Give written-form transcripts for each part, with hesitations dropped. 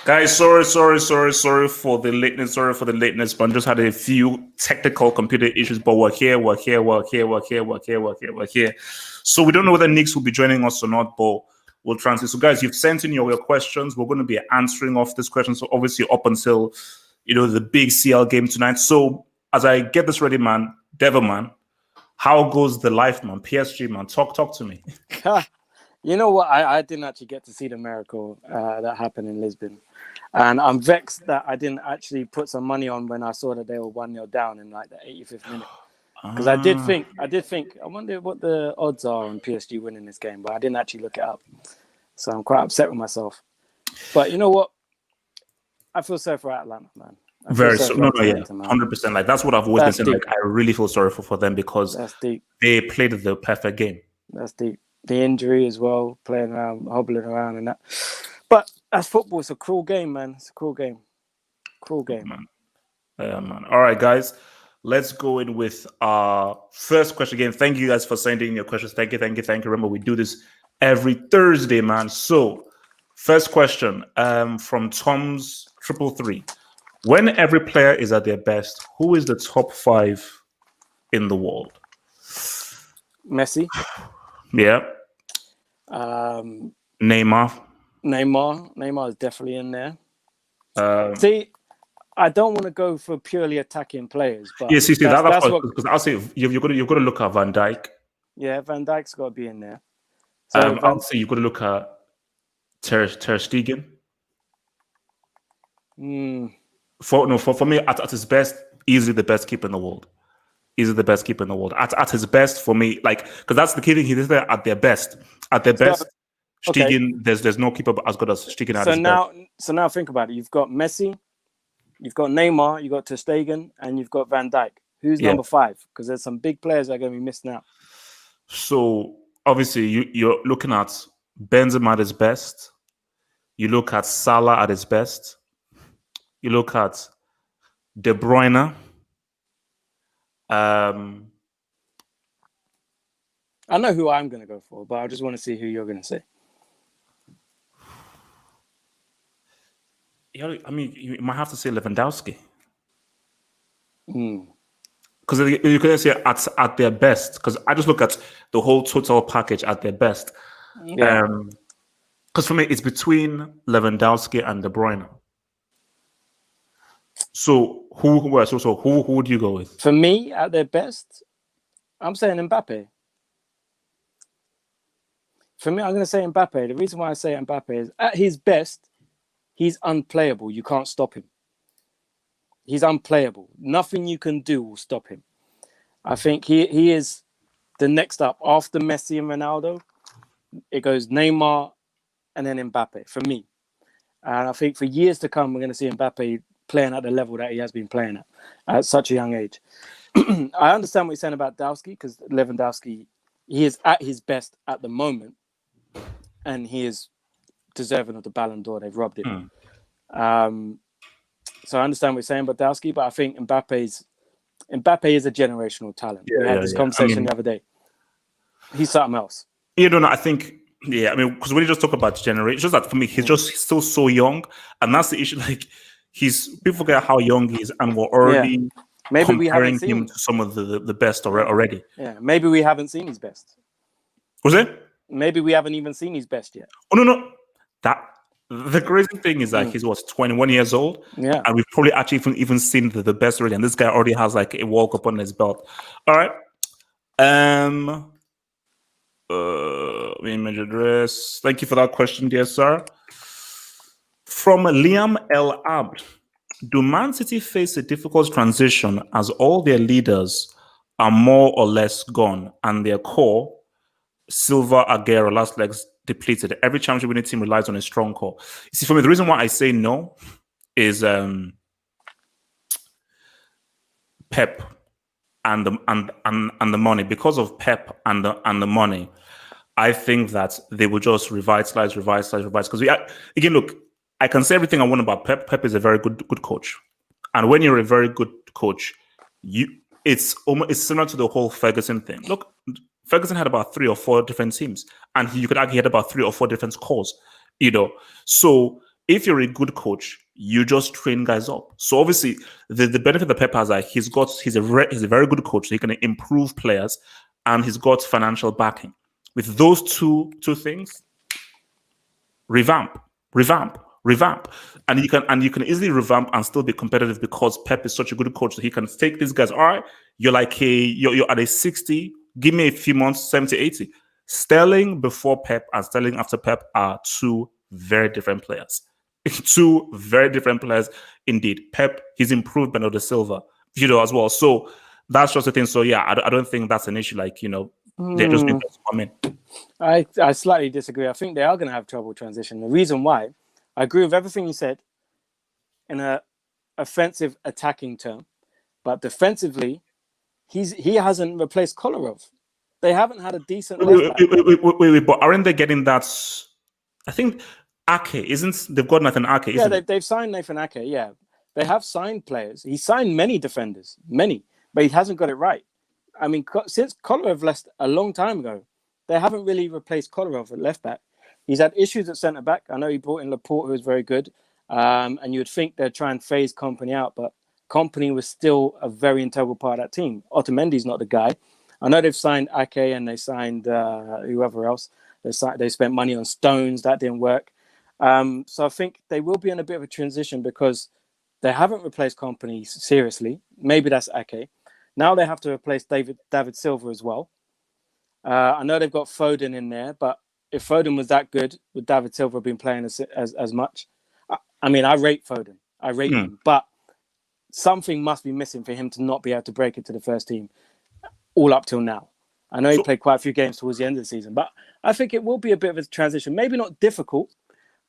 Guys, sorry for the lateness. Sorry for the lateness, but I just had a few technical computer issues. But we're here. So we don't know whether Neeks will be joining us or not, but we'll translate. So, guys, you've sent in your questions. We're going to be answering off this question. So, obviously, up until the big CL game tonight. So, as I get this ready, man, Devo man, how goes the life, man? PSG, man, talk to me. You know what? I didn't actually get to see the miracle that happened in Lisbon. And I'm vexed that I didn't actually put some money on when I saw that they were 1-0 down in like the 85th minute. Because I did think, I wonder what the odds are on PSG winning this game, but I didn't actually look it up. So I'm quite upset with myself. But you know what? I feel sorry for Atlanta, man. No, 100%. Like that's what I've always been saying. Like I really feel sorry for them because they played the perfect game. That's deep. The injury as well, playing around, hobbling around and that. But as football, it's a cruel game, man. It's a cruel game. Man. Yeah, man. All right, guys. Let's go in with our first question again. Thank you guys for sending your questions. Thank you. Remember, we do this every Thursday, man. So, first question from Tom's 333. When every player is at their best, who is the top 5 in the world? Messi. Yeah. Neymar is definitely in there. See, I don't want to go for purely attacking players, but that's because I'll say you've got to look at Van Dijk. Yeah, Van Dijk's got to be in there. So I'll say you've got to look at Ter Stegen. For me, at his best, easily the best keeper in the world. At his best, for me, like because that's the key thing. He's there at their best. At their best, Stegen. There's no keeper as good as Stegen at his best. So now think about it. You've got Messi, you've got Neymar, you've got Ter Stegen, and you've got Van Dijk. Who's number 5? Because there's some big players that are going to be missing out. So obviously you're looking at Benzema at his best. You look at Salah at his best. You look at De Bruyne. I know who I'm going to go for, but I just want to see who you're going to say. I mean, you might have to say Lewandowski. Because you can say at their best, because I just look at the whole total package at their best. Because for me, it's between Lewandowski and De Bruyne. So who would you go with? For me, at their best, I'm saying Mbappe. For me, I'm going to say Mbappe. The reason why I say Mbappe is at his best, he's unplayable. You can't stop him. He's unplayable. Nothing you can do will stop him. I think he is the next up. After Messi and Ronaldo, it goes Neymar and then Mbappe, for me. And I think for years to come, we're going to see Mbappe playing at the level that he has been playing at such a young age. I understand what you're saying about Dowski, because Lewandowski, he is at his best at the moment, and he is deserving of the Ballon d'Or. They've robbed him. So I understand what you're saying about Dowski, but I think Mbappe is a generational talent. We had this conversation the other day. He's something else. I think, because when you just talk about generation, it's just that for me, he's just still so young, and that's the issue. Like, people forget how young he is, and we're already comparing him to some of the best already. Yeah, maybe we haven't seen his best. Was it? Maybe we haven't even seen his best yet. Oh no! The crazy thing is that he's 21 years old, and we've probably actually even seen the best already. And this guy already has like a World Cup on his belt. All right. Image address. Thank you for that question, dear sir. From Liam L. Abd, do Man City face a difficult transition as all their leaders are more or less gone and their core, Silva, Aguero, last legs depleted? Every championship winning team relies on a strong core. You see, for me, the reason why I say no is Pep and the money. Because of Pep and the money, I think that they will just revitalize. Because again, look, I can say everything I want about Pep. Pep is a very good coach, and when you're a very good coach, it's similar to the whole Ferguson thing. Look, Ferguson had about 3 or 4 different teams, and you could argue he had about 3 or 4 different cores. So if you're a good coach, you just train guys up. So obviously, the benefit that Pep has, like he's a very good coach. So he can improve players, and he's got financial backing. With those two things, revamp, and you can easily revamp and still be competitive because Pep is such a good coach that he can take these guys. All right, you're at a 60. Give me a few months, 70, 80. Sterling before Pep and Sterling after Pep are two very different players. Two very different players indeed. Pep, he's improved Bernardo Silva, as well. So that's just the thing. So yeah, I don't think that's an issue. Like, they're just going to come in. I slightly disagree. I think they are going to have trouble transition. The reason why, I agree with everything you said in a offensive attacking term, but defensively, he hasn't replaced Kolarov. They haven't had a decent left back. Wait, but aren't they getting that? I think they've got Nathan Ake, isn't it? They've signed Nathan Ake, yeah. They have signed players. He signed many defenders, but he hasn't got it right. I mean, since Kolarov left a long time ago, they haven't really replaced Kolarov at left back. He's had issues at centre back. I know he brought in Laporte, who was very good. And you would think they'd try and phase Kompany out, but Kompany was still a very integral part of that team. Otamendi's not the guy. I know they've signed Ake and they signed whoever else. They spent money on Stones. That didn't work. So I think they will be in a bit of a transition because they haven't replaced Kompany seriously. Maybe that's Ake. Now they have to replace David Silva as well. I know they've got Foden in there, but if Foden was that good, would David Silva have been playing as much? I mean, I rate Foden. I rate him, but something must be missing for him to not be able to break it to the first team all up till now. I know he played quite a few games towards the end of the season, but I think it will be a bit of a transition. Maybe not difficult,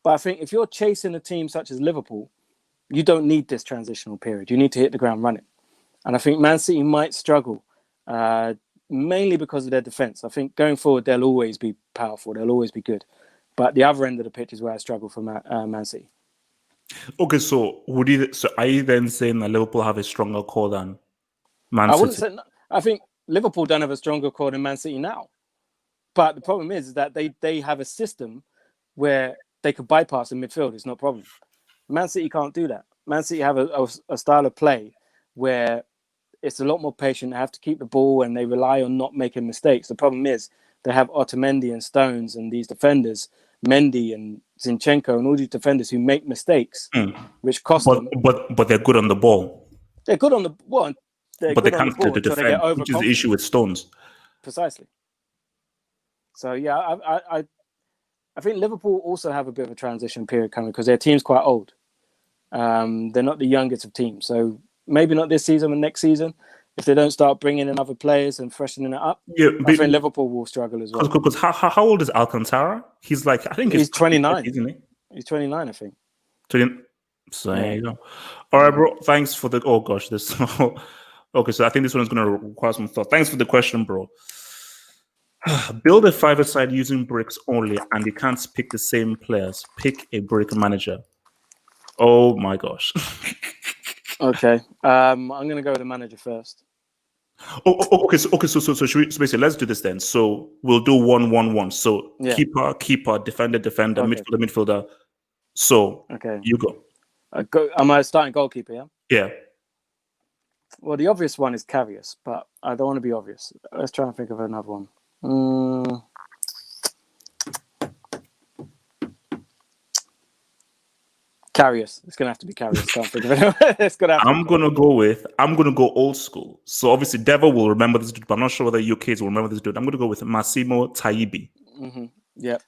but I think if you're chasing a team such as Liverpool, you don't need this transitional period. You need to hit the ground running. And I think Man City might struggle, mainly because of their defence. I think going forward, they'll always be powerful. They'll always be good. But the other end of the pitch is where I struggle for Man City. Okay, so are you then saying that Liverpool have a stronger core than Man City? I wouldn't say. I think Liverpool don't have a stronger core than Man City now. But the problem is that they have a system where they could bypass the midfield. It's no problem. Man City can't do that. Man City have a style of play where it's a lot more patient. They have to keep the ball and they rely on not making mistakes. The problem is they have Otamendi and Stones and these defenders, Mendy and Zinchenko and all these defenders who make mistakes, which cost them. But they're good on the ball. They're good on the ball. But they can't play to defend, which is the issue with Stones. Precisely. So, yeah, I think Liverpool also have a bit of a transition period coming because their team's quite old. They're not the youngest of teams. So maybe not this season, but next season, if they don't start bringing in other players and freshening it up, I think Liverpool will struggle as well. Because how old is Alcantara? He's like, I think he's 29. Isn't he? He's 29, I think. So there you go. All right, bro. Thanks for the. Oh gosh, this. Okay, so I think this one is going to require some thought. Thanks for the question, bro. Build a five-a-side using bricks only, and you can't pick the same players. Pick a brick manager. Oh my gosh. Okay, I'm going to go with the manager first. Okay. So basically, let's do this then. So we'll do 1-1-1. So keeper, defender, midfielder. So you go. Am I starting goalkeeper? Yeah. Yeah. Well, the obvious one is Karius, but I don't want to be obvious. Let's try and think of another one. Karius. It's gonna have to be Karius. Can't think of it. It's gonna. I'm gonna go old school. So obviously, Devo will remember this dude, but I'm not sure whether you kids will remember this dude. I'm gonna go with Massimo Taibi. Yeah.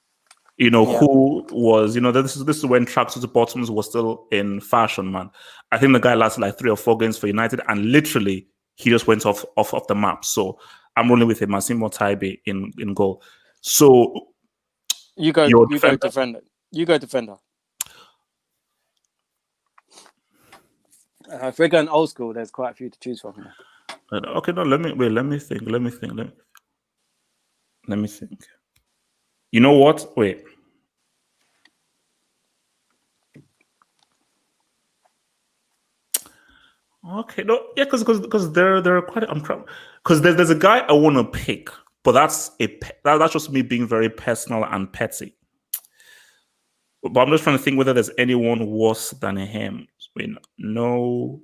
Who was, this is when tracksuit bottoms was still in fashion, man. I think the guy lasted like 3 or 4 games for United, and literally he just went off the map. So I'm rolling with Massimo Taibi in goal. So you go defender. You go defender. If we're going old school, there's quite a few to choose from here. Okay, no, let me think. You know what? Wait. Okay, no, yeah, because there are quite. I'm trying because there's a guy I want to pick, but that's just me being very personal and petty. But I'm just trying to think whether there's anyone worse than him. I mean, no.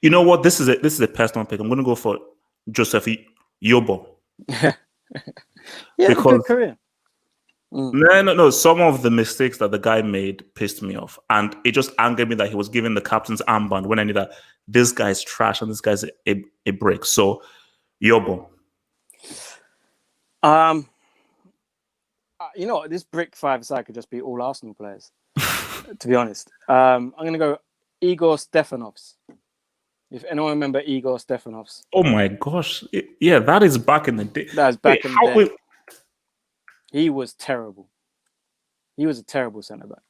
You know what? This is a personal pick. I'm going to go for Joseph Yobo. Yeah, Because good career. no. Some of the mistakes that the guy made pissed me off, and it just angered me that he was given the captain's armband when I knew that this guy's trash and this guy's a brick. So, Yobo. You know what? This brick five-a-side could just be all Arsenal players. To be honest, I'm going to go Igor Stefanovs. If anyone remember Igor Stefanovs. Oh my gosh. Yeah, that is back in the day. That was back in the day. He was terrible. He was a terrible centre-back.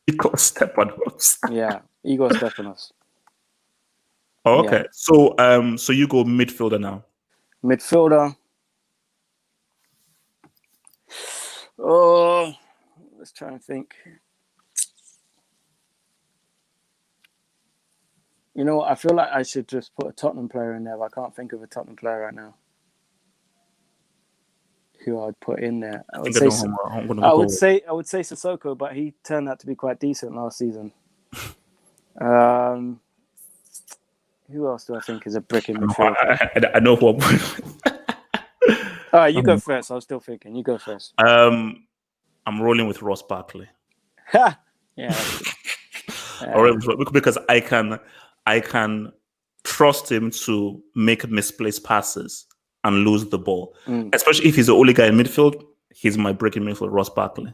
Igor Stefanovs. Yeah, Igor Stefanovs. Oh, okay. Yeah. So you go midfielder now. Midfielder. Oh, let's try and think. You know what? I feel like I should just put a Tottenham player in there, but I can't think of a Tottenham player right now. Who I'd put in there? I would say Sissoko, but he turned out to be quite decent last season. Who else do I think is a brick in midfield? I know who. All right, you go first. I was still thinking. You go first. I'm rolling with Ross Barkley. Yeah. Because I can trust him to make misplaced passes and lose the ball. Especially if he's the only guy in midfield, he's my brick in midfield, Ross Barkley.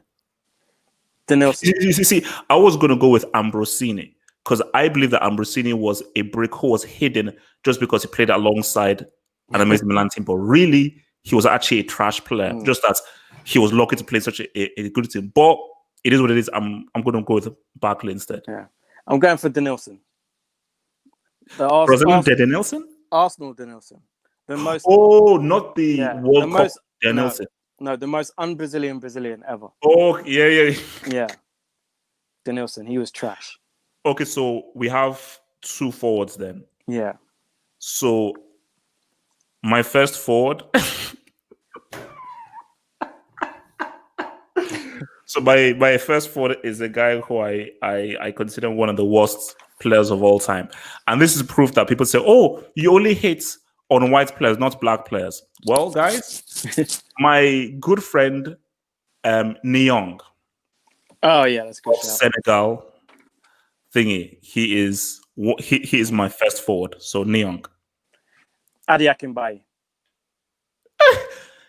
You see, I was going to go with Ambrosini because I believe that Ambrosini was a brick who was hidden just because he played alongside an amazing Milan team. But really, he was actually a trash player, just that he was lucky to play such a good team. But it is what it is. I'm going to go with Barkley instead. Yeah, I'm going for Denilson. Brazilian Denilson? Arsenal Denilson. The most. Oh, not the World Cup Denilson. No, the most Brazilian ever. Oh, yeah. Yeah. Denilson, he was trash. Okay, so we have two forwards then. Yeah. So my first forward. So my first forward is a guy who I consider one of the worst players of all time. And this is proof that people say, oh, you only hate on white players, not black players. Well, guys, my good friend Nyong. Oh, yeah, that's good. Senegal thingy. He is my first forward. So Nyong. Adi Akinbaye.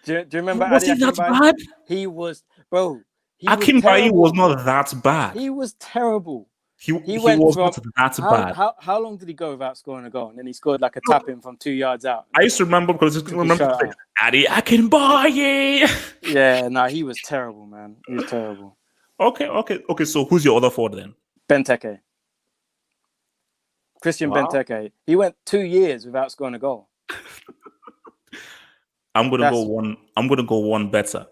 do you remember was Adi he Akinbaye? That bad? He was, bro. Akinbaye was not that bad. He was terrible. He was not that bad. How long did he go without scoring a goal? And then he scored like a tap in from 2 yards out. I used to remember because Adi Akinbaye. Yeah, no, he was terrible, man. He was terrible. Okay. So who's your other forward then? Benteke. Christian Benteke. He went 2 years without scoring a goal. I'm gonna go one better.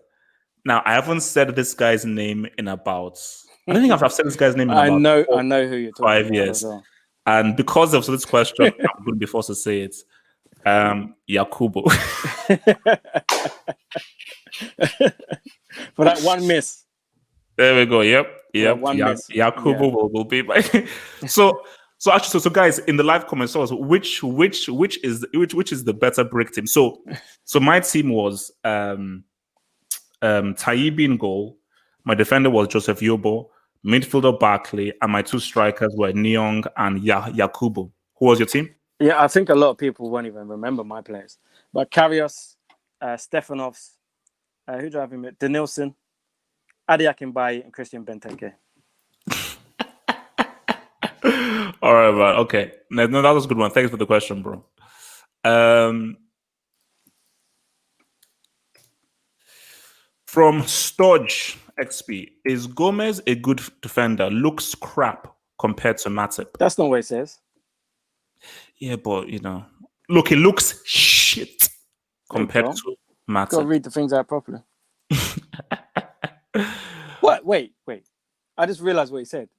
Now I haven't said this guy's name in about. I don't think I've said this guy's name in about. I know who you're talking about. 5 years. Well. And because of this question, I'm going to be forced to say it. Yakubu. For that one miss. There we go. Yep. Yakubu will be my. So guys, in the live comments, which is the better brick team? So my team was Tayibi in goal. My defender was Joseph Yobo, midfielder Barkley, and my two strikers were Nyong and Yakubu. Who was your team? Yeah, I think a lot of people won't even remember my players. But Karius, Stefanovs, who do I have in it? Denilson, Adi Akinbaye, and Christian Benteke. All right, man. Okay. No, that was a good one. Thanks for the question, bro. From Stodge XP, is Gomez a good defender? Looks crap compared to Matip. That's not what it says. Yeah, but look, it looks shit compared to Matip. Gotta read the things out properly. What? Wait. I just realized what he said.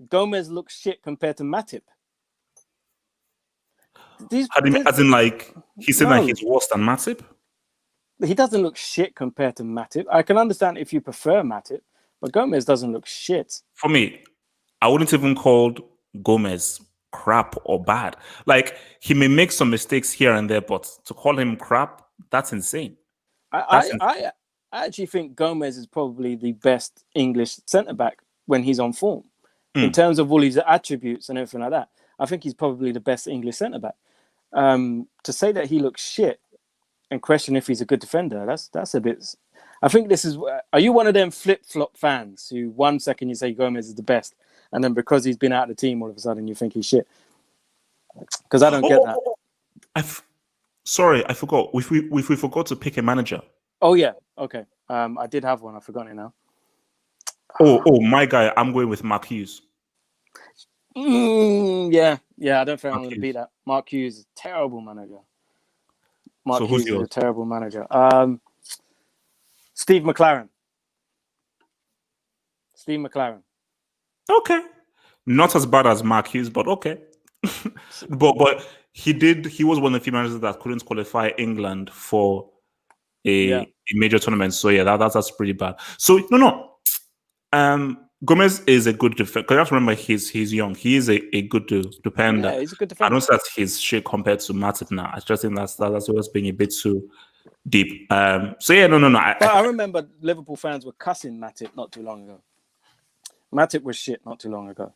Gomez looks shit compared to Matip. As in, like, he's saying like he's worse than Matip? he doesn't look shit compared to Matip. I can understand if you prefer Matip, but Gomez doesn't look shit. For me, I wouldn't even call Gomez crap or bad. Like, he may make some mistakes here and there, but to call him crap, that's insane. That's I actually think Gomez is probably the best English centre back when he's on form. In terms of all his attributes and everything like that. I think he's probably the best English centre back. To say that he looks shit and question if he's a good defender, that's a bit. I think this is. Are you one of them flip flop fans who 1 second you say Gomez is the best, and then because he's been out of the team, all of a sudden you think he's shit? Because I don't get that. Sorry, I forgot. We forgot to pick a manager. Oh yeah, okay. I did have one. I've forgotten it now. Oh, my guy. I'm going with Mark Hughes. Yeah. I don't think I'm going to beat that. Mark Hughes is a terrible manager. Mark Hughes is a terrible manager. Steve McLaren. Okay, not as bad as Mark Hughes, but okay. but he was one of the few managers that couldn't qualify England for a major tournament. So yeah, that's pretty bad. So no. Gomez is a good defender. Because you have to remember he's young. He is a good defender. Yeah, he's a good defender. I don't say that he's shit compared to Matip now. I just think that's always being a bit too deep. So yeah, no. I remember Liverpool fans were cussing Matip not too long ago. Matip was shit not too long ago.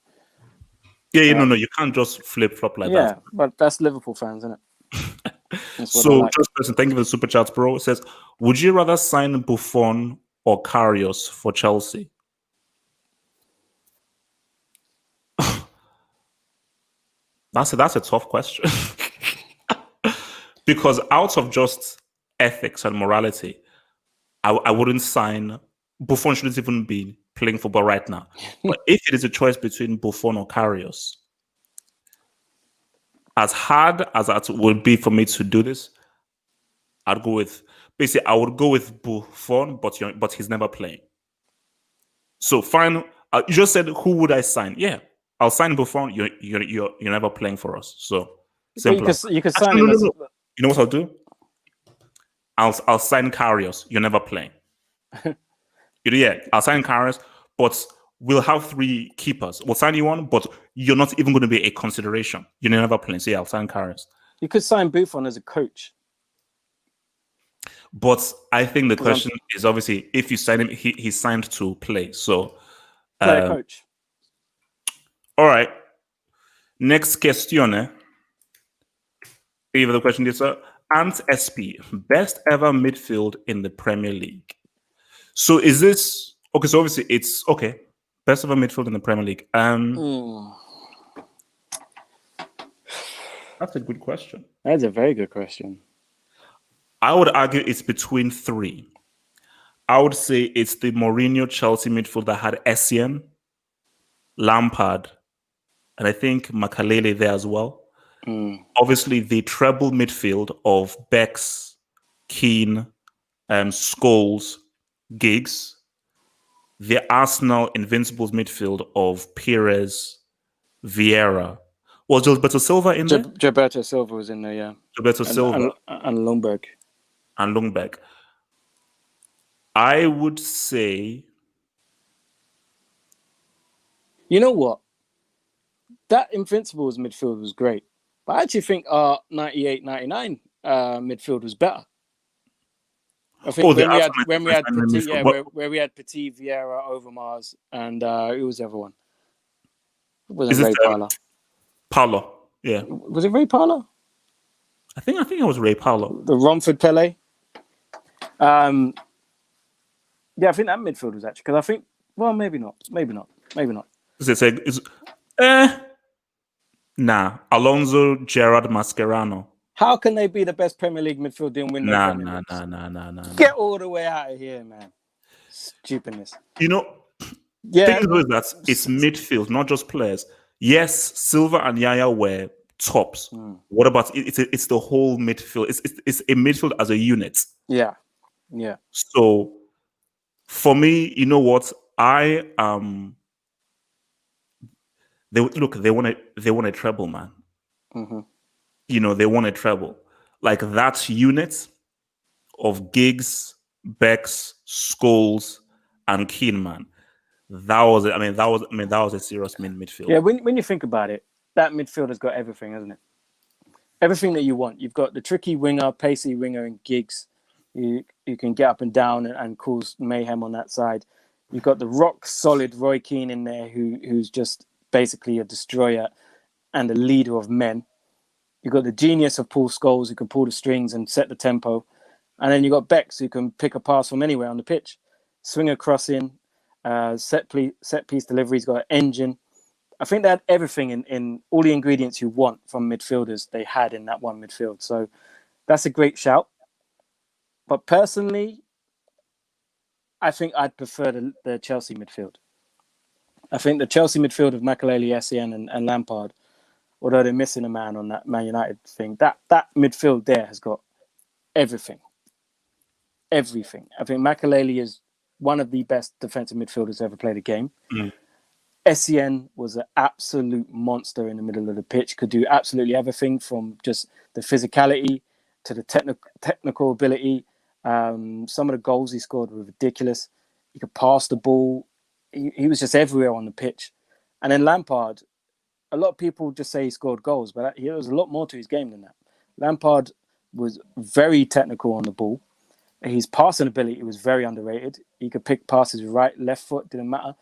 Yeah, no, you can't just flip flop like that. Yeah, but that's Liverpool fans, isn't it? So, just person, thank you for the super chat, bro. It says, would you rather sign Buffon or Karius for Chelsea? That's a tough question. Because out of just ethics and morality, I wouldn't sign. Buffon shouldn't even be playing football right now. But if it is a choice between Buffon or Karius, as hard as that would be for me to do this, I would go with Buffon, but he's never playing. So fine. You just said, who would I sign? Yeah, I'll sign Buffon. You're never playing for us. So simple. You could sign him. No. You know what I'll do? I'll sign Karius. You're never playing. Yeah, I'll sign Karius, but we'll have 3 keepers. We'll sign you one, but you're not even going to be a consideration. You're never playing. So yeah, I'll sign Karius. You could sign Buffon as a coach. But I think the question is obviously if you sign him, he's signed to play. So play a coach. All right. Next question. Even the question is, Ant SP, best ever midfield in the Premier League. So is this okay? So obviously it's okay. Best ever midfield in the Premier League. That's a good question. That's a very good question. I would argue it's between 3. I would say it's the Mourinho Chelsea midfield that had Essien, Lampard, and I think Makalele there as well. Obviously, the treble midfield of Bex, Keane, Scholes, Giggs. The Arsenal Invincibles midfield of Pires, Vieira. Was Gilberto Silva in there? Gilberto Silva was in there, yeah. Gilberto Silva. And Lundberg. And Lundberg. I would say... You know what? That Invincibles midfield was great. But I actually think our 98-99 midfield was better. I think when we had Petit, where we had Petit, Vieira, Overmars, and who was the other one? It wasn't Ray Parlour. Parlour, yeah. Was it Ray Parlour? I think it was Ray Parlour. The Romford Pele. Yeah, I think that midfield was actually because I think maybe not. Nah, Alonso, Gerrard, Mascherano. How can they be the best Premier League midfield and win? Nah. Get all the way out of here, man. Stupidness. You know, thing is that it's midfield, not just players. Yes, Silva and Yaya were tops. What about it's the whole midfield? It's a midfield as a unit. Yeah. So for me, you know what? They won a treble, man. Mm-hmm. You know, they won a treble. Like that unit of Giggs, Bex, Scholes, and Keenman. That was a serious midfield. Yeah, when you think about it, that midfield has got everything, hasn't it? Everything that you want. You've got the tricky winger, pacey winger in Giggs. You can get up and down and cause mayhem on that side. You've got the rock solid Roy Keane in there, who's just basically a destroyer and a leader of men. You've got the genius of Paul Scholes, who can pull the strings and set the tempo. And then you've got Bex, who can pick a pass from anywhere on the pitch. Swing a cross in, set piece delivery. He's got an engine. I think they had everything in all the ingredients you want from midfielders they had in that one midfield. So that's a great shout. But personally, I think I'd prefer the Chelsea midfield. I think the Chelsea midfield of Makelele, Essien and Lampard, although they're missing a man on that Man United thing, that midfield there has got everything. Everything. I think Makelele is one of the best defensive midfielders ever played a game. Essien was an absolute monster in the middle of the pitch, could do absolutely everything from just the physicality to the technical ability. Some of the goals he scored were ridiculous. He could pass the ball. He was just everywhere on the pitch. And then Lampard, a lot of people just say he scored goals, but there was a lot more to his game than that. Lampard was very technical on the ball. His passing ability was very underrated. He could pick passes with right, left foot, didn't matter.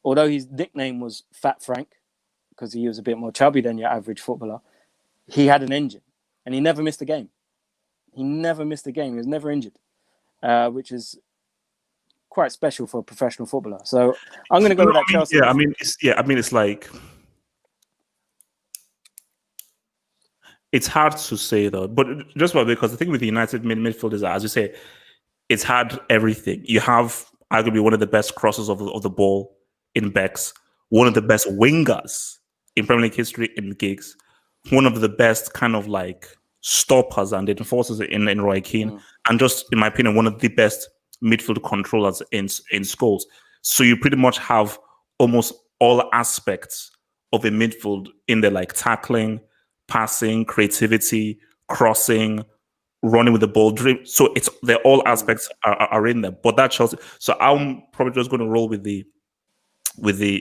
Although his nickname was Fat Frank, because he was a bit more chubby than your average footballer, he had an engine, and he never missed a game. He never missed a game. He was never injured, which is quite special for a professional footballer. So I'm going to go with that Chelsea. It's like, it's hard to say though, but just because I think with the United midfielders, as you say, it's had everything. You have arguably one of the best crosses of the ball in Bex, one of the best wingers in Premier League history in Giggs, one of the best kind of like stoppers and enforcers in Roy Keane, and just in my opinion, one of the best midfield controllers in Scholes. So you pretty much have almost all aspects of a midfield in there, like tackling, passing, creativity, crossing, running with the ball, dribble. So they're all aspects are in there. But that Chelsea. So I'm probably just going to roll with the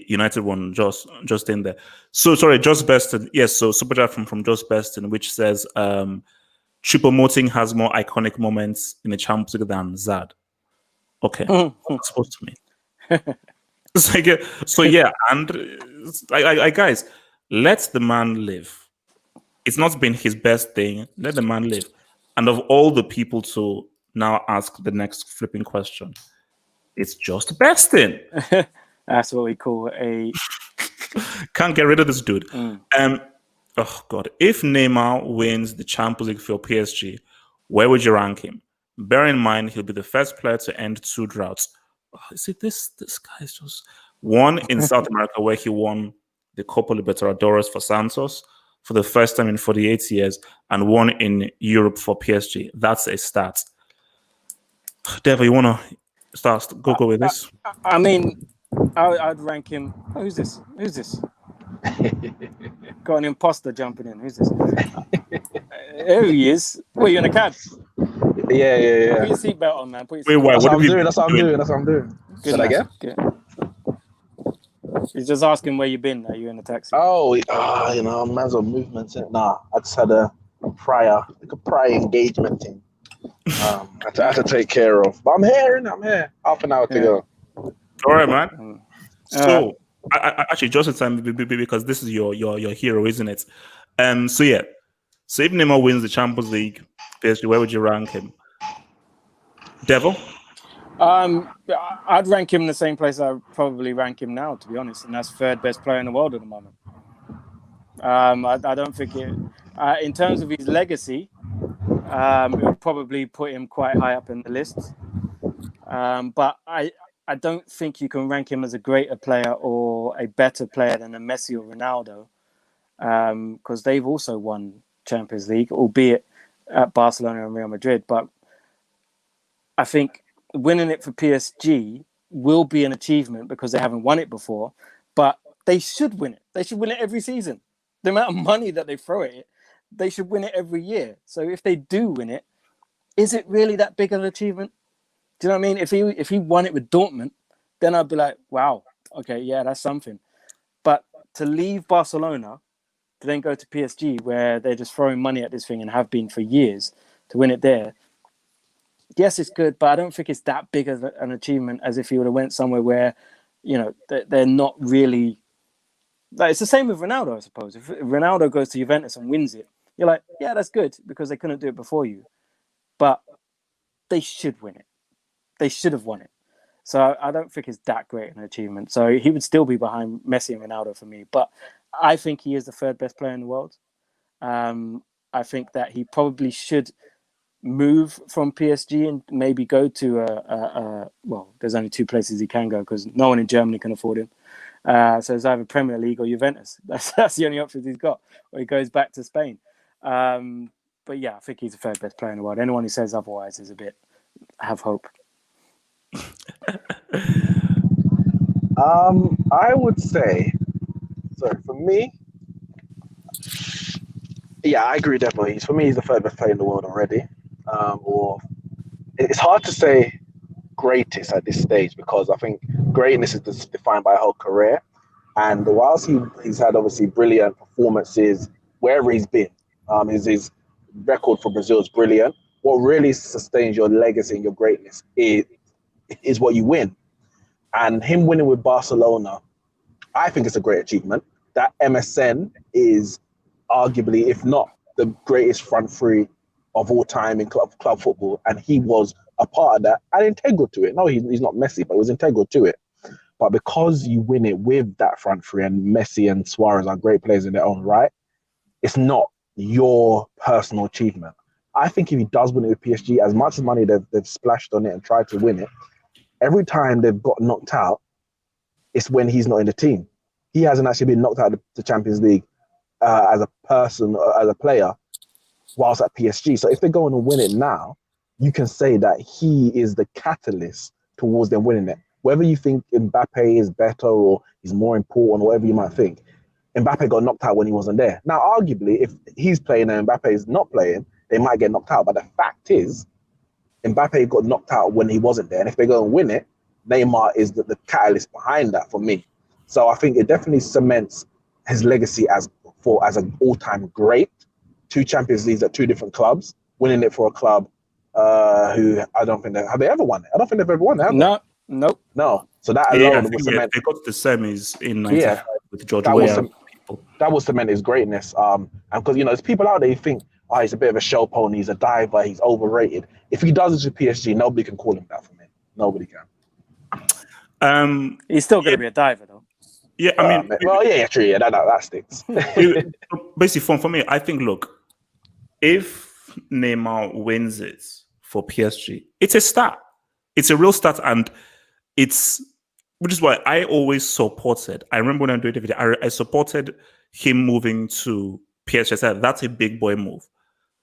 United one just in there. So sorry, Just Beston. Yes, so Superchat from Just Beston, which says Choupo-Moting has more iconic moments in the Champions League than Zad. Okay, what's supposed to mean? So yeah, and I guys, let the man live. It's not been his best thing. Let the man live. And of all the people to now ask the next flipping question, it's Just Beston. That's what we call a... Can't get rid of this dude. Oh, God. If Neymar wins the Champions League for PSG, where would you rank him? Bear in mind, he'll be the first player to end 2 droughts. Oh, see, this guy is just... One in South America, where he won the Copa Libertadores for Santos for the first time in 48 years, and one in Europe for PSG. That's a stat. Devo, you want to start? Go with this? I mean, I'd rank him... Oh, who's this? Got an imposter jumping in. Who's this? There he is. What, you in a cab? Yeah. Put your seatbelt on, man. That's what I'm doing. That's what I'm doing. Good, Should I get? Good. He's just asking where you been. Are you in a taxi? Man's on movements. Nah, I just had a prior engagement thing. I had to take care of. But I'm here. Half an hour to go. All right, man. So, I actually, just in time, because this is your hero, isn't it? So if Neymar wins the Champions League, PSG, where would you rank him? Devo? I'd rank him in the same place I probably rank him now, to be honest, and that's third best player in the world at the moment. I don't think in terms of his legacy, it would probably put him quite high up in the list. But I don't think you can rank him as a greater player or a better player than a Messi or Ronaldo, because they've also won Champions League, albeit at Barcelona and Real Madrid. But I think winning it for PSG will be an achievement because they haven't won it before, but they should win it. They should win it every season. The amount of money that they throw at it, they should win it every year. So if they do win it, is it really that big of an achievement? Do you know what I mean? If he won it with Dortmund, then I'd be like, wow, okay, yeah, that's something. But to leave Barcelona to then go to PSG, where they're just throwing money at this thing and have been for years, to win it there, yes, it's good, but I don't think it's that big of an achievement as if he would have went somewhere where, you know, they're not really. Like, it's the same with Ronaldo, I suppose. If Ronaldo goes to Juventus and wins it, you're like, yeah, that's good because they couldn't do it before you. But they should win it. They should have won it. So I don't think it's that great an achievement. So he would still be behind Messi and Ronaldo for me. But I think he is the third best player in the world. I think that he probably should move from PSG and maybe go to well, there's only two places he can go because no one in Germany can afford him. So it's either Premier League or Juventus. That's the only options he's got. Or he goes back to Spain. But yeah, I think he's the third best player in the world. Anyone who says otherwise is a bit have hope. I would say, so for me, yeah, I agree definitely. For me, he's the third best player in the world already. Or it's hard to say greatest at this stage because I think greatness is defined by a whole career. And whilst he's had obviously brilliant performances wherever he's been, his record for Brazil is brilliant. What really sustains your legacy and your greatness is what you win. And him winning with Barcelona, I think it's a great achievement. That MSN is arguably, if not the greatest front three of all time in club football. And he was a part of that and integral to it. No, he's not Messi, but he was integral to it. But because you win it with that front three, and Messi and Suarez are great players in their own right, it's not your personal achievement. I think if he does win it with PSG, as much money they've splashed on it and tried to win it, every time they've got knocked out, it's when he's not in the team. He hasn't actually been knocked out of the Champions League as a person, as a player, whilst at PSG. So if they go on and win it now, you can say that he is the catalyst towards them winning it. Whether you think Mbappe is better or he's more important, or whatever you might think, Mbappe got knocked out when he wasn't there. Now, arguably, if he's playing and Mbappe is not playing, they might get knocked out. But the fact is, Mbappe got knocked out when he wasn't there. And if they go and win it, Neymar is the catalyst behind that for me. So I think it definitely cements his legacy as an all-time great. 2 Champions Leagues at 2 different clubs, winning it for a club who I don't think have they ever won it? I don't think they've ever won it. No, nope. No. So that alone was cement. They got to the semis in '95 with George Weah. That was cement his greatness. And because there's people out there who think, oh, he's a bit of a show pony, he's a diver, he's overrated. If he does it with PSG, nobody can call him that for me. Nobody can. He's still going to be a diver, though. Yeah, I mean, true. Yeah, that sticks. Basically, for me, I think, look, if Neymar wins it for PSG, it's a start. It's a real start, and which is why I always supported. I remember when I doing the video, I supported him moving to PSG. I said that's a big boy move.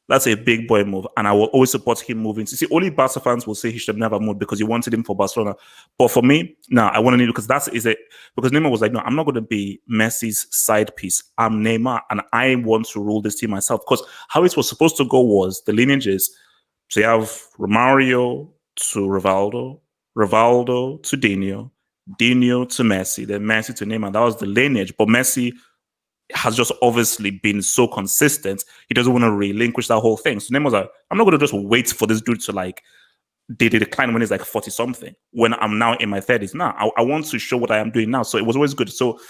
That's a big boy move, and I will always support him moving. See, only Barca fans will say he should have never moved because you wanted him for Barcelona. But for me, no, I want to need because because Neymar was like, no, I'm not going to be Messi's side piece. I'm Neymar, and I want to rule this team myself. Because how it was supposed to go was the lineages. So you have Romario to Rivaldo, Rivaldo to Dino, Dino to Messi, then Messi to Neymar. That was the lineage. But Messi has just obviously been so consistent. He doesn't want to relinquish that whole thing. So Neymar's like, I'm not going to just wait for this dude to decline when he's like 40 something. When I'm now in my 30s, now I want to show what I am doing now. So it was always good. So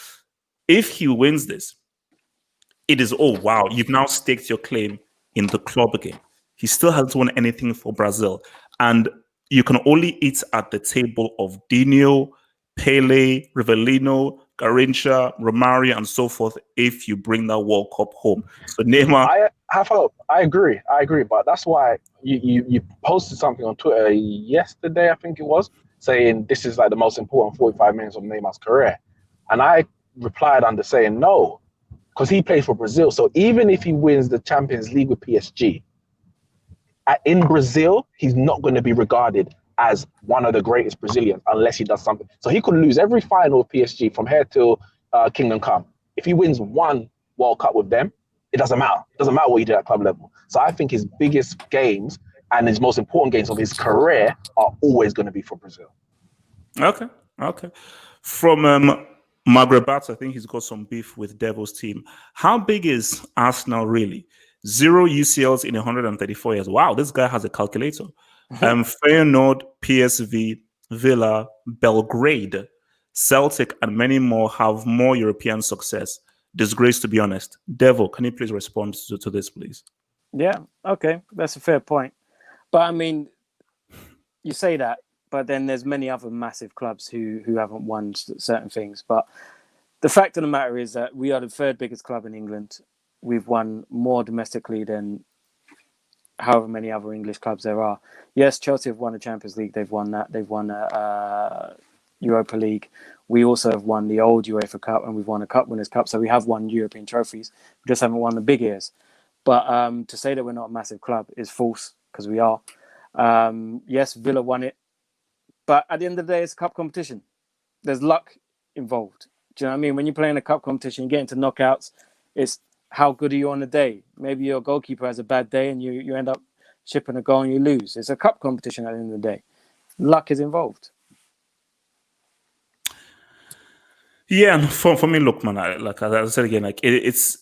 if he wins this, it is, oh wow, you've now staked your claim in the club again. He still hasn't won anything for Brazil, and you can only eat at the table of Dino, Pele, Rivellino, Garrincha, Romario, and so forth if you bring that World Cup home. So Neymar, I agree, but that's why you posted something on Twitter yesterday, I think it was, saying this is like the most important 45 minutes of Neymar's career, and I replied under saying no, because he plays for Brazil. So even if he wins the Champions League with PSG, in Brazil, he's not going to be regarded as one of the greatest Brazilians unless he does something. So he could lose every final of PSG from here till Kingdom Come. If he wins one World Cup with them, it doesn't matter. It doesn't matter what he did at club level. So I think his biggest games and his most important games of his career are always going to be for Brazil. Okay. From Magrebat, I think he's got some beef with Devo's team. How big is Arsenal really? 0 UCLs in 134 years. Wow, this guy has a calculator. Feyenoord, PSV, Villa, Belgrade, Celtic, and many more have more European success. Disgrace, to be honest. Devo, can you please respond to this, please? Yeah, okay, that's a fair point. But I mean, you say that, but then there's many other massive clubs who haven't won certain things. But the fact of the matter is that we are the third biggest club in England. We've won more domestically than however many other English clubs there are. Yes, Chelsea have won the Champions League. They've won that. They've won Europa League. We also have won the old UEFA Cup, and we've won a Cup Winners' Cup. So we have won European trophies. We just haven't won the big ears. But to say that we're not a massive club is false, because we are. Yes, Villa won it. But at the end of the day, it's a cup competition. There's luck involved. Do you know what I mean? When you're playing a cup competition, you get into knockouts, it's how good are you on the day? Maybe your goalkeeper has a bad day and you end up shipping a goal and you lose. It's a cup competition at the end of the day. Luck is involved. Yeah, and for me, look, man, like as I said again, like it's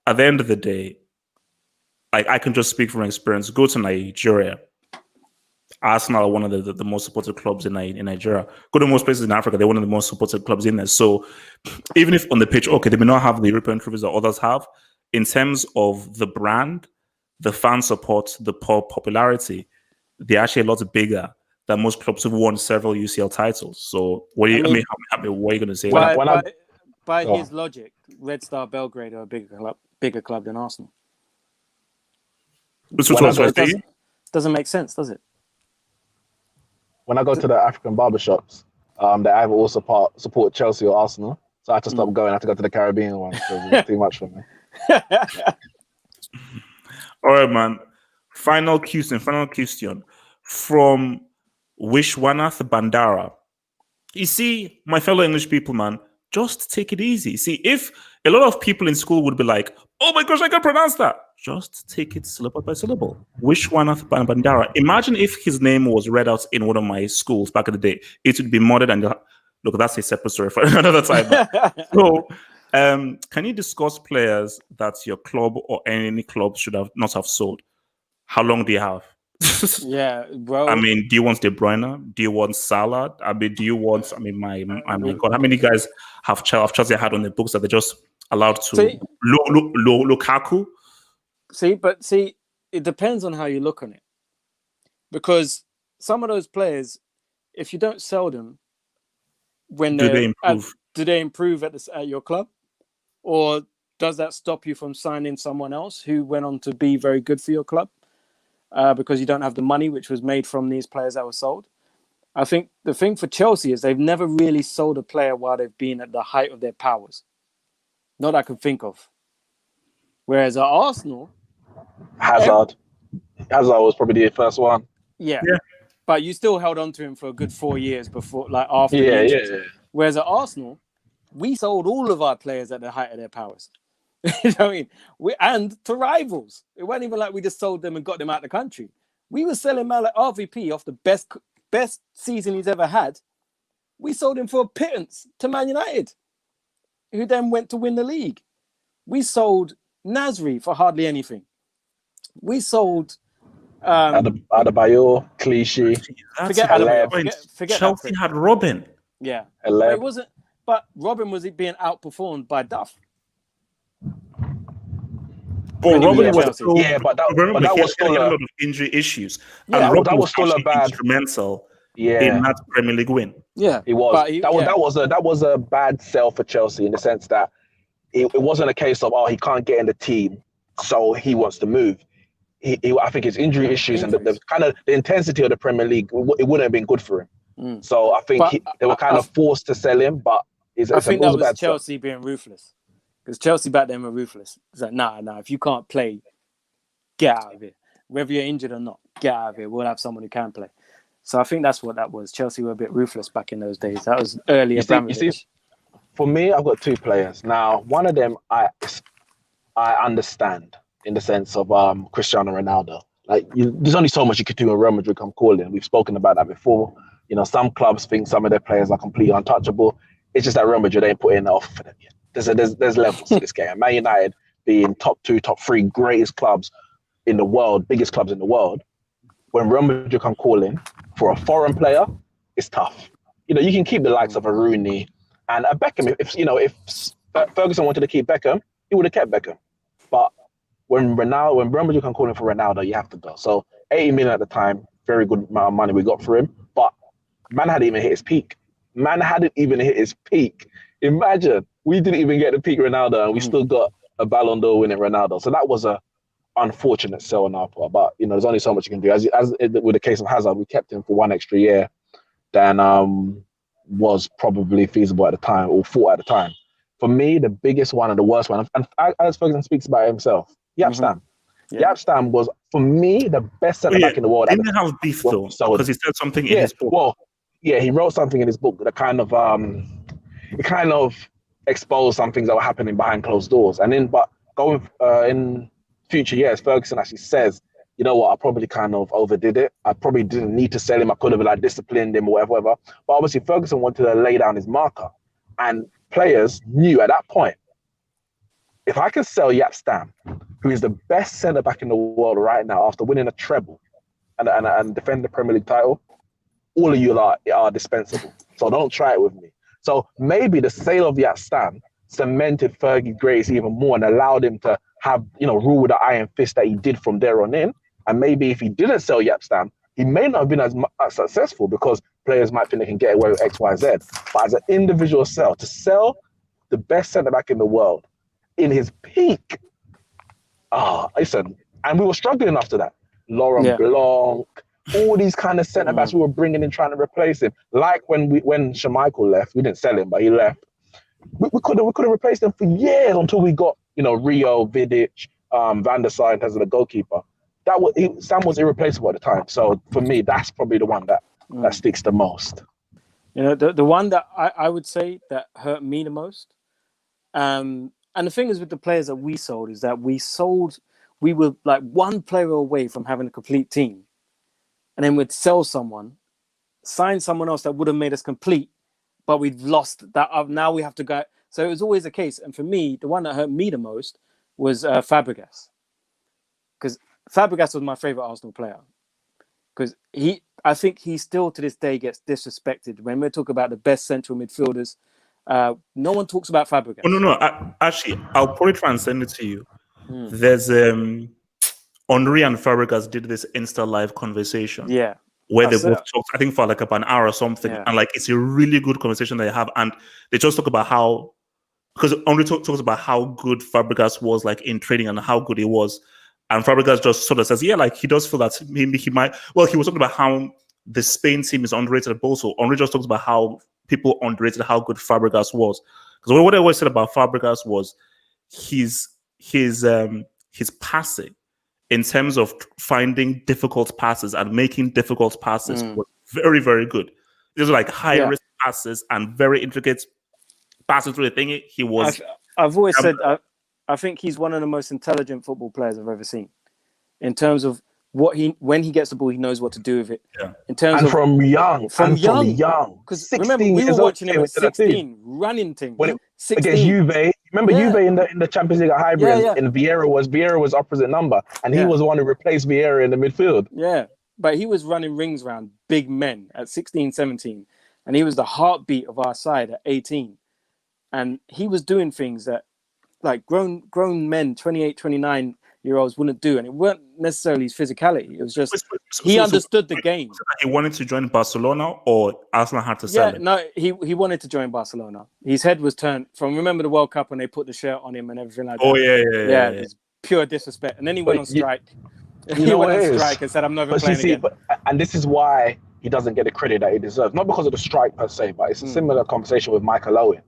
at the end of the day, I can just speak from experience. Go to Nigeria. Arsenal are one of the most supported clubs in Nigeria. Go to most places in Africa, they're one of the most supported clubs in there. So even if on the pitch, okay, they may not have the European trophies that others have, in terms of the brand, the fan support, the popularity, they're actually a lot bigger than most clubs who've won several UCL titles. So what are you going to say? By his logic, Red Star Belgrade are a bigger club than Arsenal. Doesn't make sense, does it? When I go to the African barbershops, they either all support Chelsea or Arsenal. So I had to stop going. I had to go to the Caribbean one because it's too much for me. All right, man. Final question from Wishwanath Bandara. You see, my fellow English people, man, just take it easy. See, if a lot of people in school would be like, oh my gosh, I can pronounce that. Just take it syllable by syllable. Wishwanath Bandara. Imagine if his name was read out in one of my schools back in the day. It would be murdered and look, that's a separate story for another time. So, can you discuss players that your club or any club should have not have sold? How long do you have? Yeah, bro. I mean, do you want De Bruyne? Do you want Salah? I mean, do you want? I mean, my God, how many guys have Chelsea had on the books that they just allowed to Lukaku? See, it depends on how you look on it, because some of those players, if you don't sell them, do they improve at your club, or does that stop you from signing someone else who went on to be very good for your club? Because you don't have the money which was made from these players that were sold. I think the thing for Chelsea is they've never really sold a player while they've been at the height of their powers. Not that I can think of. Whereas at Arsenal, Hazard was probably the first one. Yeah. But you still held on to him for a good 4 years before, like after. Yeah. Whereas at Arsenal, we sold all of our players at the height of their powers. You know what I mean? And to rivals. It wasn't even like we just sold them and got them out of the country. We were selling Malik RVP off the best season he's ever had. We sold him for a pittance to Man United, who then went to win the league. We sold Nasri for hardly anything. We sold Adebayor, Clichy. Forget Adebayor. Chelsea had Robin. Yeah. But it wasn't. But Robin was being outperformed by Duff. But Robin was still, but that was still a lot of injury issues. Yeah, and Robin that was still a bad instrumental in that Premier League win. Yeah, it was. That was a bad sell for Chelsea in the sense that it wasn't a case of he can't get in the team, so he wants to move. I think his injury issues and the kind of the intensity of the Premier League, it wouldn't have been good for him. So I think they were kind of forced to sell him, but I think that was Chelsea being ruthless. Because Chelsea back then were ruthless. It's like, nah, if you can't play, get out of here. Whether you're injured or not, get out of here. We'll have someone who can play. So I think that's what that was. Chelsea were a bit ruthless back in those days. That was early Abramovich. For me, I've got two players. Now, one of them I understand in the sense of Cristiano Ronaldo. Like, there's only so much you could do when Real Madrid come calling. We've spoken about that before. You know, some clubs think some of their players are completely untouchable. It's just that Real Madrid ain't putting an offer for them yet. There's levels to this game. And Man United being top 2, top 3 greatest clubs in the world, biggest clubs in the world, when Real Madrid come calling for a foreign player, it's tough. You know, you can keep the likes of a Rooney and a Beckham. If Ferguson wanted to keep Beckham, he would have kept Beckham. But when Real Madrid come calling for Ronaldo, you have to go. So 80 million at the time, very good amount of money we got for him. But man hadn't even hit his peak. Imagine, we didn't even get the peak Ronaldo and we still got a Ballon d'Or winning Ronaldo. So that was a unfortunate sell on our part. But, there's only so much you can do. As with the case of Hazard, we kept him for 1 extra year than was probably feasible at the time or thought at the time. For me, the biggest one and the worst one, and as Ferguson speaks about himself, Jaap Stam. Jaap Stam was, for me, the best centre-back in the world. Didn't have beef, though, because he said something in his book. Well, yeah, he wrote something in his book that kind of exposed some things that were happening behind closed doors. And then, but going in future years, Ferguson actually says, you know what, I probably kind of overdid it. I probably didn't need to sell him. I could have disciplined him or whatever. But obviously, Ferguson wanted to lay down his marker. And players knew at that point, if I can sell Jaap Stam, who is the best centre-back in the world right now after winning a treble and defending the Premier League title, all of you are dispensable. So don't try it with me. So maybe the sale of Jaap Stam cemented Fergie's grace even more and allowed him to have, rule with the iron fist that he did from there on in. And maybe if he didn't sell Jaap Stam, he may not have been as successful because players might think they can get away with X, Y, Z. But as an individual to sell the best centre-back in the world in his peak, listen, and we were struggling after that. Laurent Blanc, all these kind of centre-backs we were bringing in trying to replace him. Like when Schmeichel left, we didn't sell him, but he left. We could have replaced him for years until we got, Rio, Vidic, Van der Sar as the goalkeeper. Sam was irreplaceable at the time. So for me, that's probably the one that sticks the most. The one that I would say that hurt me the most, and the thing is with the players that we sold is that we were like one player away from having a complete team. And then we'd sell someone, sign someone else that would have made us complete, but we've lost that. Now we have to go. So it was always the case. And for me, the one that hurt me the most was Fabregas. Because Fabregas was my favourite Arsenal player. Because I think he still to this day gets disrespected. When we talk about the best central midfielders, no one talks about Fabregas. Oh, no. Actually, I'll probably try and send it to you. There's Henry and Fabregas did this Insta live conversation. Yeah. Where they both talked, I think, for like about an hour or something. Yeah. And it's a really good conversation they have. And they just talk about how, because Henry talks about how good Fabregas was in training and how good he was. And Fabregas just sort of says, he does feel that maybe he might. Well, he was talking about how the Spain team is underrated, but also Henry just talks about how people underrated how good Fabregas was. Because what I always said about Fabregas was his passing in terms of finding difficult passes and making difficult passes was very, very good. These were high risk passes and very intricate passes through the thing. He was. I've always said I think he's one of the most intelligent football players I've ever seen. In terms of when he gets the ball, he knows what to do with it. Yeah. In terms of from young. Because remember, we were watching him at 16, running things. Against Juve. Remember Juve in the Champions League at Highbury, and Vieira was opposite number, and he was the one who replaced Vieira in the midfield. Yeah, but he was running rings around big men at 16, 17, and he was the heartbeat of our side at 18. And he was doing things that grown men, 28, 29-year-olds wouldn't do. And it weren't necessarily his physicality. It was just he understood the game. He wanted to join Barcelona, or Arsenal had to sell him? No, he wanted to join Barcelona. His head was turned from, remember the World Cup when they put the shirt on him and everything like that? Oh, yeah. It was pure disrespect. And then he went on strike. He went on strike and said, I'm never playing again. And this is why he doesn't get the credit that he deserves. Not because of the strike per se, but it's a similar conversation with Michael Owen,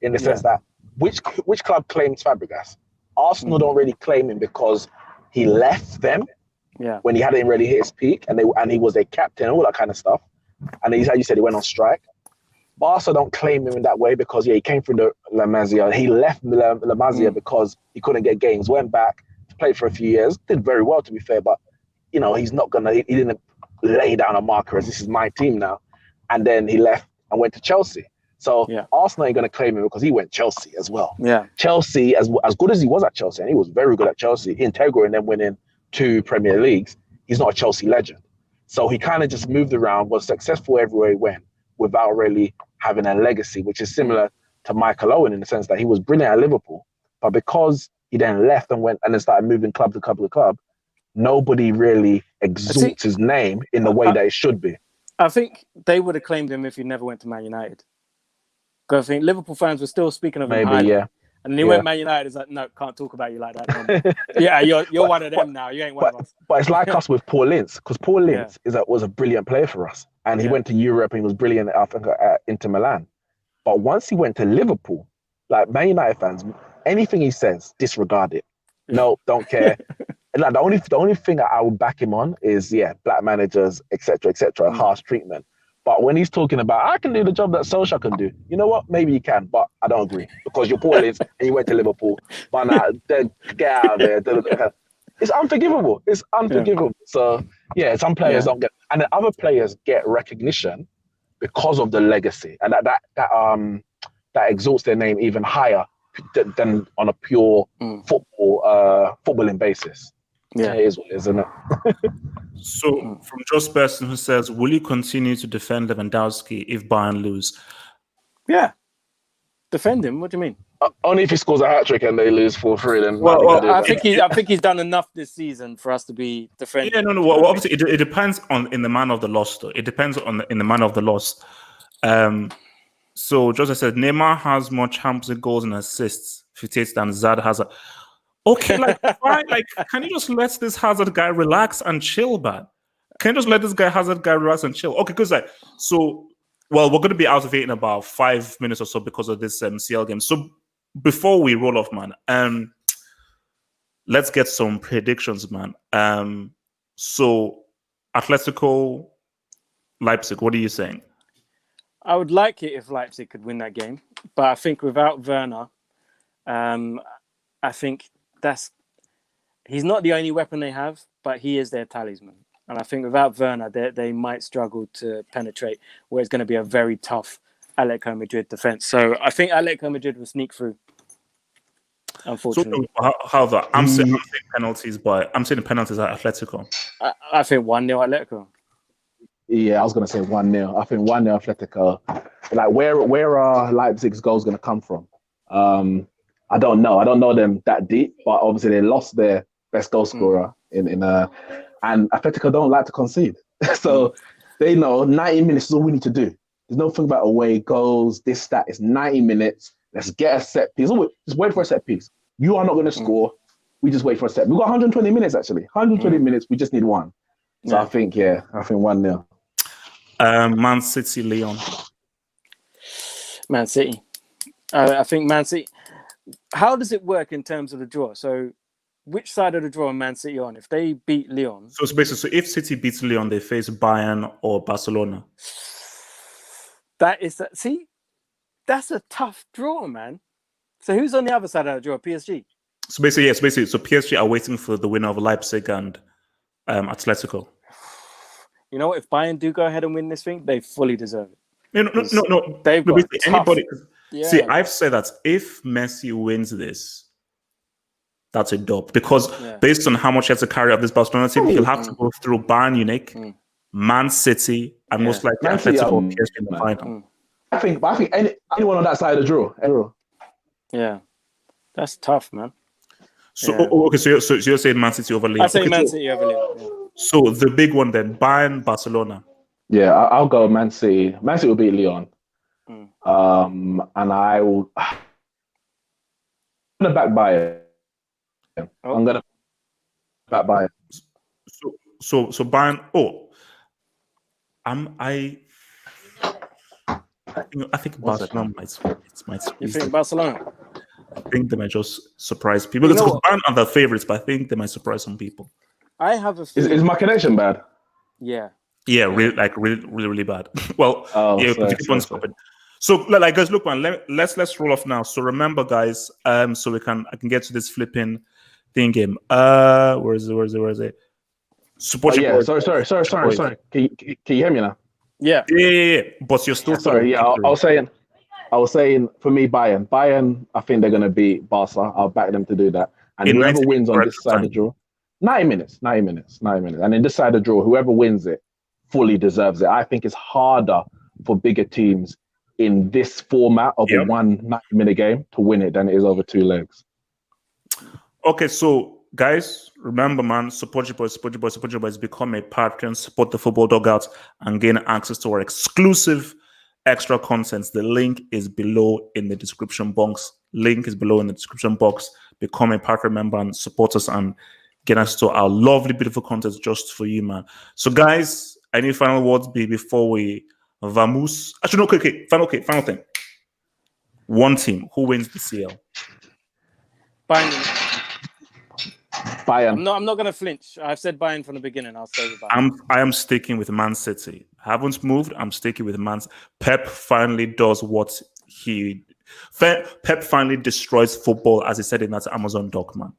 in the sense that which club claims Fabregas? Arsenal don't really claim him because he left them when he hadn't really hit his peak, and he was a captain, all that kind of stuff. And he's, like you said, he went on strike. Barca don't claim him in that way because he came through the La Masia. He left La Masia because he couldn't get games. Went back, played for a few years, did very well to be fair. But he's not gonna. He didn't lay down a marker as this is my team now, and then he left and went to Chelsea. So Arsenal ain't gonna claim him because he went Chelsea as well. Yeah, Chelsea, as good as he was at Chelsea, and he was very good at Chelsea, integral and then winning 2 Premier Leagues. He's not a Chelsea legend. So he kind of just moved around, was successful everywhere he went without really having a legacy, which is similar to Michael Owen in the sense that he was brilliant at Liverpool, but because he then left and went and then started moving club to club to club, nobody really exalts his name in the way that it should be. I think they would have claimed him if he never went to Man United. Because I think Liverpool fans were still speaking of him highly. Yeah. And then he went Man United. It's like, no, can't talk about you like that no yeah, you're one of them now. You ain't one of us. But it's like us with Paul Ince, because Paul Ince was a brilliant player for us. And he went to Europe and he was brilliant, I think, at Inter Milan. But once he went to Liverpool, like Man United fans, anything he says, disregard it. No, don't care. Like the only thing I would back him on is black managers, etc., harsh treatment. But when he's talking about I can do the job that Solskjaer can do, you know what? Maybe you can, but I don't agree because you're Paul Ince and you went to Liverpool. But then get out of there. It's unforgivable. It's unforgivable. So some players don't get, and then other players get recognition because of the legacy, and that exalts their name even higher than on a pure footballing basis. Yeah, it is what it is, isn't it? So, from Just Person who says, will you continue to defend Lewandowski if Bayern lose? Yeah. Defend him? What do you mean? Only if he scores a hat-trick and they lose 4-3, then... Well, I think he's done enough this season for us to be defending. Yeah, no. Well, obviously, it depends in the manner of the loss, though. It depends in the manner of the loss. So, just as I said, Neymar has more Champions League goals and assists, 58, than Zad has. Okay, fine, can you just let this Hazard guy relax and chill, man? Can you just let this Hazard guy relax and chill? Okay, because we're going to be out of it in about 5 minutes or so because of this CL game. So before we roll off, man, let's get some predictions, man. So Atletico, Leipzig, what are you saying? I would like it if Leipzig could win that game, but I think without Werner, I think he's not the only weapon they have, but he is their talisman. And I think without Werner, they might struggle to penetrate where it's going to be a very tough Atletico Madrid defense. So I think Atletico Madrid will sneak through, unfortunately. So, however, I'm saying penalties, but I'm saying the penalties at Atletico. I think 1-0 Atletico. Yeah, I was going to say 1-0. I think 1-0 Atletico. Like, where are Leipzig's goals going to come from? I don't know. I don't know them that deep, but obviously they lost their best goal scorer and Atletico don't like to concede. So they know 90 minutes is all we need to do. There's nothing about away goals, this, that. It's 90 minutes. Let's get a set piece. Just wait for a set piece. You are not going to score. We just wait for a set. We've got 120 minutes, actually. 120 minutes. We just need one. So I think 1-0. Man City, Lyon. Man City. I think Man City. How does it work in terms of the draw? So, which side of the draw are Man City on? If they beat Lyon, so basically, if City beats Lyon, they face Bayern or Barcelona. That's a tough draw, man. So, who's on the other side of the draw? PSG. So basically, so PSG are waiting for the winner of Leipzig and Atletico. You know what? If Bayern do go ahead and win this thing, they fully deserve it. No. They've got anybody. Yeah. See, I've said that if Messi wins this, that's a dub. Because based on how much he has to carry up this Barcelona team, he'll have to go through Bayern Munich, Man City, and most likely Atletico or PSG in the final. I think anyone on that side of the draw. Yeah, that's tough, man. So okay, so you're saying Man City over Lyon? I say Man City over Lyon. Yeah. So the big one then, Bayern, Barcelona. Yeah, I'll go Man City. Man City will beat Lyon. And I will. I'm gonna back Bayern. I'm gonna back Bayern. So Bayern. I think Barcelona might. You think Barcelona? I think they might just surprise people. Because Bayern are the favorites, but I think they might surprise some people. I have a feeling. Is my connection bad? Yeah. Yeah, really bad. Well, keep on stopping. So, guys, look, man, let's roll off now. So remember, guys, so I can get to this flipping thing game. Where is it? Support your yeah. boys. Sorry. Can you hear me now? Yeah. Yeah. But you're still Sorry. Yeah, I was saying for me, Bayern. I think they're going to beat Barca. I'll back them to do that. And In whoever 90 wins on minutes this or side of extra the draw, 90 minutes. And in this side of the draw, whoever wins it fully deserves it. I think it's harder for bigger teams in this format of a 90-minute game to win it than it is over 2 legs. Okay, so guys, remember, man, support your boys. Become a patron, support the Football Dugout, and gain access to our exclusive extra contents. The link is below in the description box. Become a patron member and support us and get us to our lovely, beautiful content just for you, man. So, guys, any final words before we vamos? Actually, no, okay. Final thing. One team who wins the CL. Bayern. Bayern. I'm not going to flinch. I've said Bayern from the beginning. I'll stay with Bayern. I am sticking with Man City. I haven't moved. I'm sticking with Man City. Pep finally does what Pep finally destroys football, as he said in that Amazon doc, man.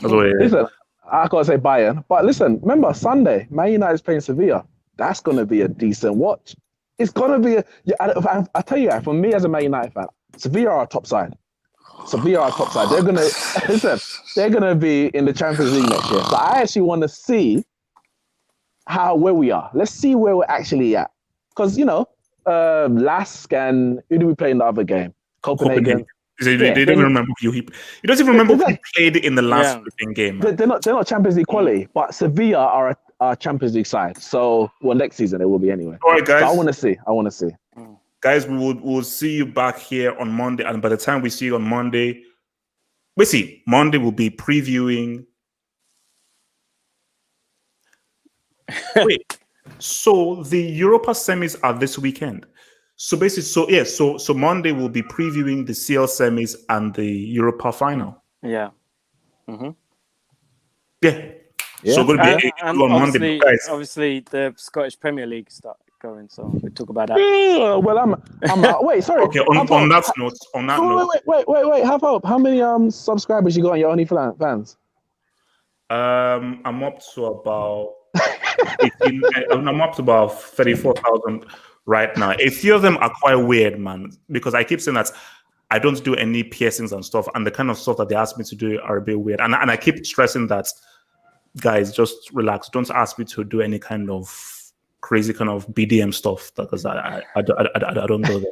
Listen, I gotta say Bayern, but listen, remember Sunday, Man United is playing Sevilla. That's gonna be a decent watch. It's gonna be I tell you, for me as a Man United fan, Sevilla are our top side. They're gonna listen. They're gonna be in the Champions League next year. So I actually want to see where we are. Let's see where we're actually at, because Lask and who do we play in the other game? Copenhagen. They don't even remember who he doesn't even remember who he played in the last game. They're not Champions League quality, but Sevilla are a Champions League side. So next season it will be anyway. All right, guys. So I want to see. Guys, we'll see you back here on Monday, and by the time we see you on Monday, Monday we'll be previewing. Wait, so the Europa semis are this weekend. So basically, so Monday we'll be previewing the CL semis and the Europa final. Yeah. Mm-hmm. Yeah. So going to be and on Monday, guys. Obviously, the Scottish Premier League start going, so we talk about that. Well, I'm wait, sorry. Okay. On that note. Wait. How many subscribers you got on your OnlyFans? I'm up to about 18, I'm up to about 34,000 right now. A few of them are quite weird, man, because I keep saying that I don't do any piercings and stuff, and the kind of stuff that they ask me to do are a bit weird. And I keep stressing that, guys, just relax. Don't ask me to do any kind of crazy kind of BDM stuff, because I don't go there.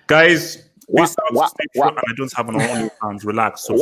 Guys, this sounds and I don't have an OnlyFans. Relax. So